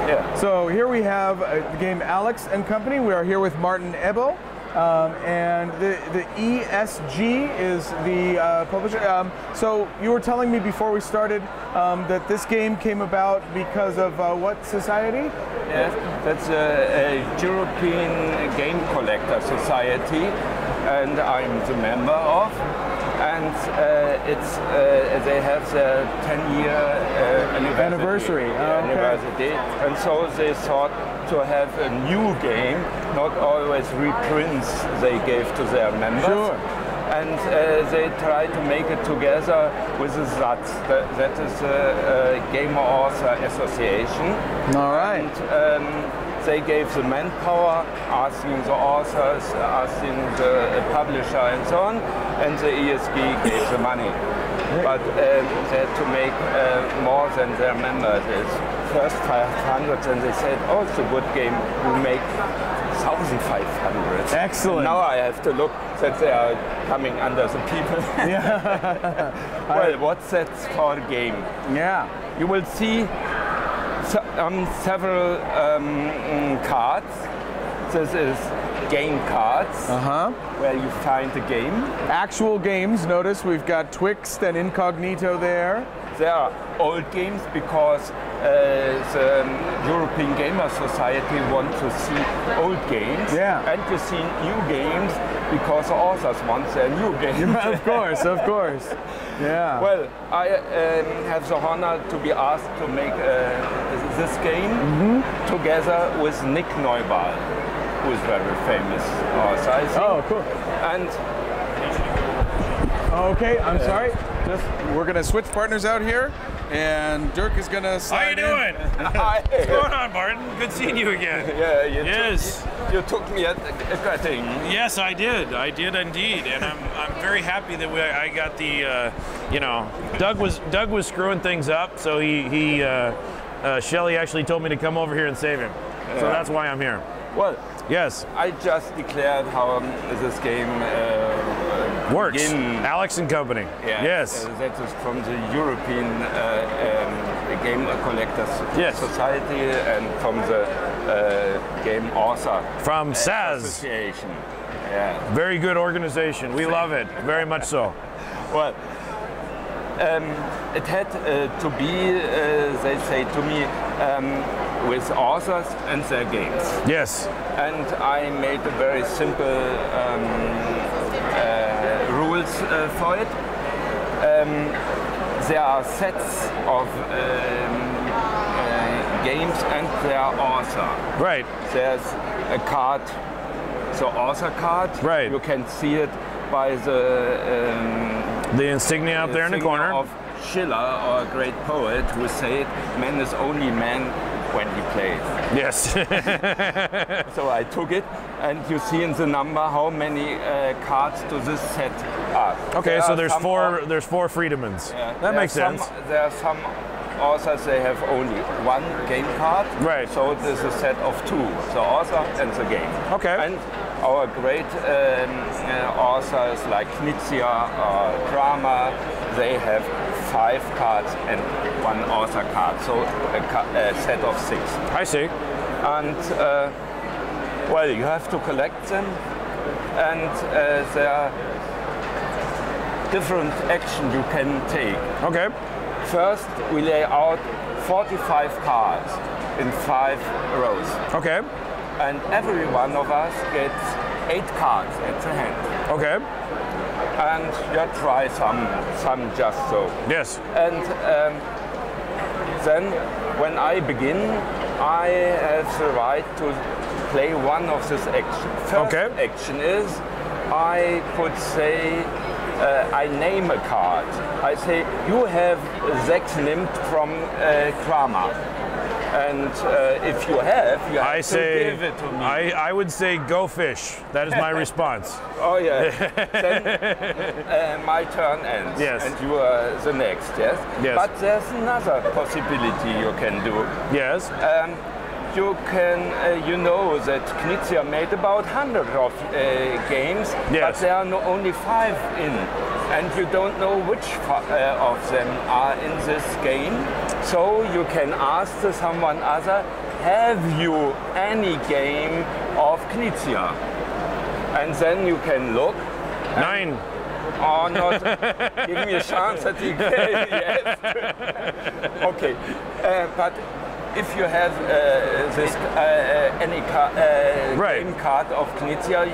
Yeah. So here we have the game Alex and Company. We are here with Martin Ebel. And the ESG is the publisher. So you were telling me before we started that this game came about because of what society? Yes, that's a European Game Collector Society, and I'm the member of. And they have the 10-year anniversary. Anniversary, and so they thought to have a new game, not always reprints they gave to their members. Sure. And they try to make it together with the ZAT, that is the Game Author Association. All right. And, they gave the manpower, asking the authors, asking the publisher and so on, and the ESG gave the money. But they had to make more than their members. It's first 500, and they said, oh, it's a good game, we make 1,500. Excellent. Now I have to look that they are coming under the people. Yeah. Well, what's that for a game? Yeah. You will see several cards. This is game cards, where you find the game. Actual games. Notice we've got Twixt and Incognito there. There are old games because the European Gamer Society want to see old games. Yeah. And you see new games because the authors want their new games. Of course, of course. Yeah. Well, I have the honor to be asked to make this game together with Nick Neubal, who is very famous author, I think. Oh, cool. And okay, I'm sorry. We're gonna switch partners out here, and Dirk is gonna slide in. How you doing? Hi. What's going on, Martin? Good seeing you again. Yeah, you took me at a cutting. Yes, I did. I did indeed, and I'm very happy that I got the Doug was screwing things up, so Shelley actually told me to come over here and save him. Yeah. So that's why I'm here. Well, yes. I just declared how this game works. Alex and Company. Yeah, yes. That is from the European Game Collectors Society and from the Game Author from SAS Association. Yeah. Very good organization. We love it. Very much so. Well, it had to be, they say to me, with authors and their games. Yes. And I made a very simple rules for it. There are sets of games and their author. Right. There's a card, the author card. Right. You can see it by the insignia up there in the corner of Schiller, or a great poet, who said, "Man is only man when he plays." Yes. So I took it, and you see in the number how many cards to this set are. Okay, so there's four Friedemans. Yeah, that makes sense. There are some authors, they have only one game card. Right. So there's a set of two, the author and the game. Okay. And our great authors like Knizia or Kramer, they have 5 cards and 1 author card, so a set of 6. I see. And well, you have to collect them, and there are different action you can take. Okay. First, we lay out 45 cards in 5 rows. Okay. And every one of us gets 8 cards at the hand. Okay. And you try some just so. Yes. And then, when I begin, I have the right to play one of this action. First action is, I could say, I name a card. I say, you have 6 nimmt from Kramer. And if you have to give it to me. I would say, go fish. That is my response. Oh, yeah. Then my turn ends. Yes. And you are the next, yes? Yes. But there's another possibility you can do. Yes. You can, you know that Knizia made about 100 of games, but there are only 5 in. And you don't know which of them are in this game. So you can ask someone other, have you any game of Knizia? And then you can look. Nine. Oh, not. Give me a chance at the yes. Okay, but if you have this any game card of Knizia,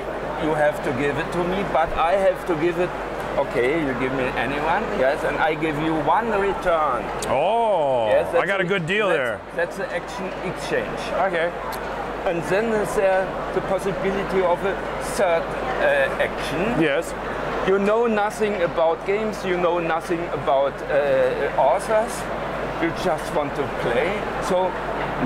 you have to give it to me. But I have to give it. Okay, you give me anyone, yes, and I give you one return. Oh, yes, I got a good deal there. That's the action exchange. Okay. And then is there the possibility of a third action. Yes. You know nothing about games, you know nothing about authors, you just want to play. So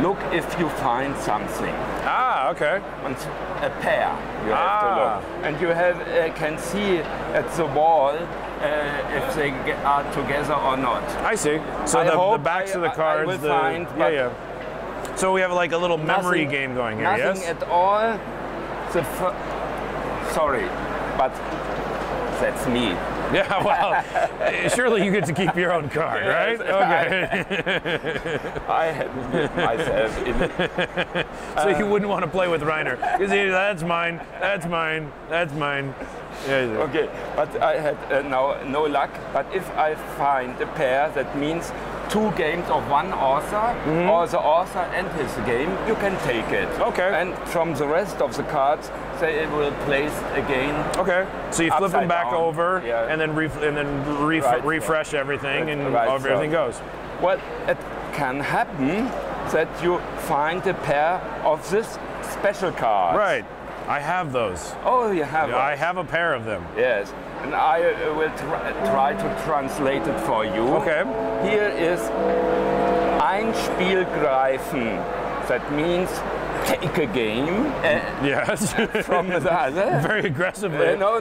look if you find something. Ah, okay. And a pair you have to look. And you have can see at the wall if they are together or not. I see. So the backs of the cards. I will find, yeah. So we have like a little memory game going here, nothing yes? at all. Sorry, but that's me. Yeah, well, surely you get to keep your own card, right? Okay. I had myself in it. So you wouldn't want to play with Reiner. Because that's mine, that's mine, that's mine. Yeah. Okay, but I had now no luck. But if I find a pair, that means two games of one author, or the author and his game, you can take it. Okay. And from the rest of the cards, they will place again. Okay. So you flip them back down. over, and then refresh everything, and everything goes. Well, it can happen that you find a pair of this special cards. Right. I have those. Oh, you have those. I have a pair of them. Yes. And I will try to translate it for you. Okay. Here is ein Spiel greifen. That means take a game. Yes. From the other. Very aggressively. No.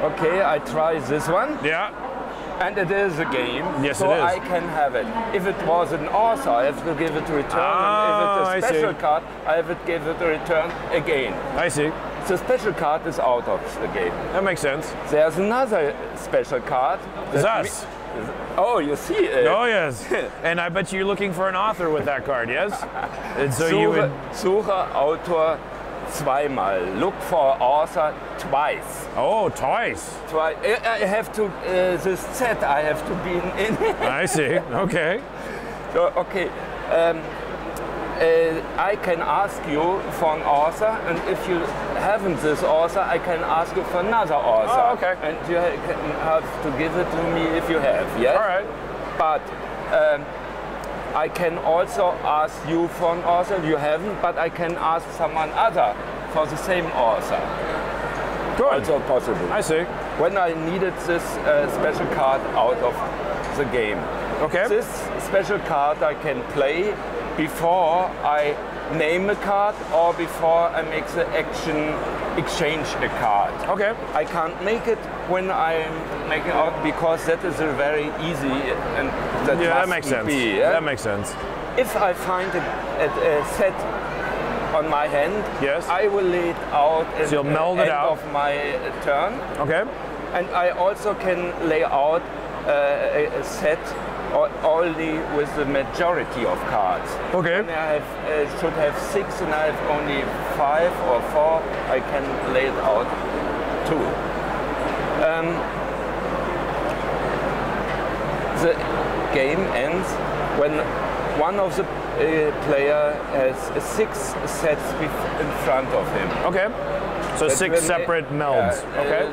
Okay, I try this one. Yeah. And it is a game, yes, so it is. I can have it. If it was an author, I have to give it a return. And if it's a special card, I have to give it a return again. I see. The special card is out of the game. That makes sense. There's another special card. Zas. Oh, you see it. Oh, yes. And I bet you're looking for an author with that card, yes? And so you would... Suche Autor zweimal. Look for author twice. Oh, twice. I have to, this set I have to be in. I see, okay. So, okay. I can ask you for an author, and if you haven't this author, I can ask you for another author. Oh, okay. And you have to give it to me if you have, yes? All right. But I can also ask you for an author, you haven't, but I can ask someone other for the same author. Good. Also possible. I see. When I needed this special card out of the game. Okay. This special card I can play before I name a card or before I make the action exchange a card. Okay. I can't make it when I'm making out because that is very easy and that makes sense. Be, yeah? That makes sense. If I find a set on my hand, yes, I will lay it out at so you'll meld the it end out of my turn. Okay. And I also can lay out a set only with the majority of cards. Okay. When I should have 6 and I have only 5 or 4, I can lay it out 2. The game ends when one of the player has 6 sets in front of him. Okay. So But 6 separate melds. Okay.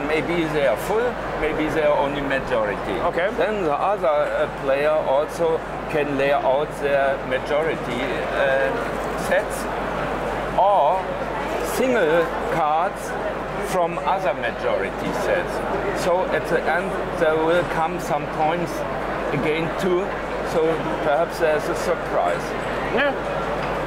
Maybe they are full, maybe they are only majority. Okay. Then the other player also can lay out their majority sets or single cards from other majority sets. So at the end there will come some points again too. So perhaps there's a surprise. Yeah.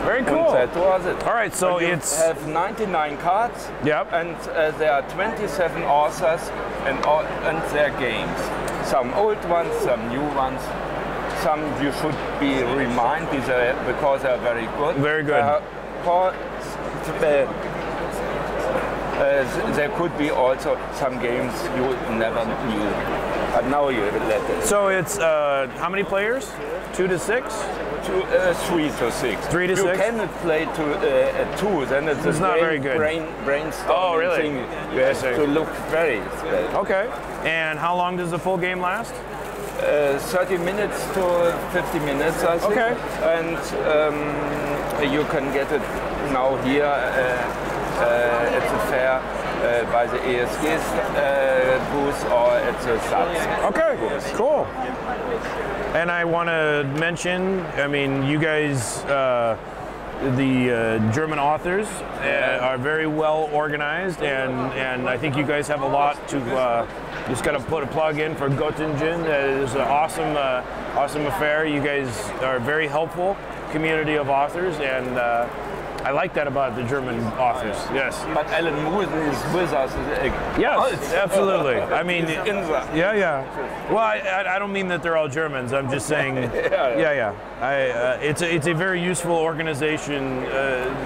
Very cool. And that was it. All right, so you have 99 cards. Yep. And there are 27 authors and their games. Some old ones, some new ones. Some you should be reminded because they are very good. Very good. There could be also some games you never knew. But now you let it. So it's how many players? 2 to 6? 3 to 6. 3 to 6? You cannot play at 2, then it's not very good. Brainstorming Oh, really? thing. You have to look very special. Okay. And how long does the full game last? 30 minutes to 50 minutes, I think. Okay. And you can get it now here at the fair by the ESG booth or at the SATS. Okay, booth. cool. And I want to mention, I mean, you guys, the German authors are very well organized, and I think you guys have a lot to. Just got to put a plug in for Göttingen. It's an awesome, awesome affair. You guys are a very helpful community of authors, and I like that about the German authors. Yes. But Alan Moosen is with us. Yes, absolutely. I mean, yeah. Well, I don't mean that they're all Germans. I'm just saying, yeah. It's a very useful organization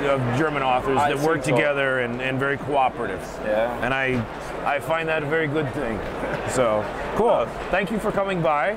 of German authors that work together and very cooperative. Yeah. And I find that a very good thing. So, cool. Thank you for coming by.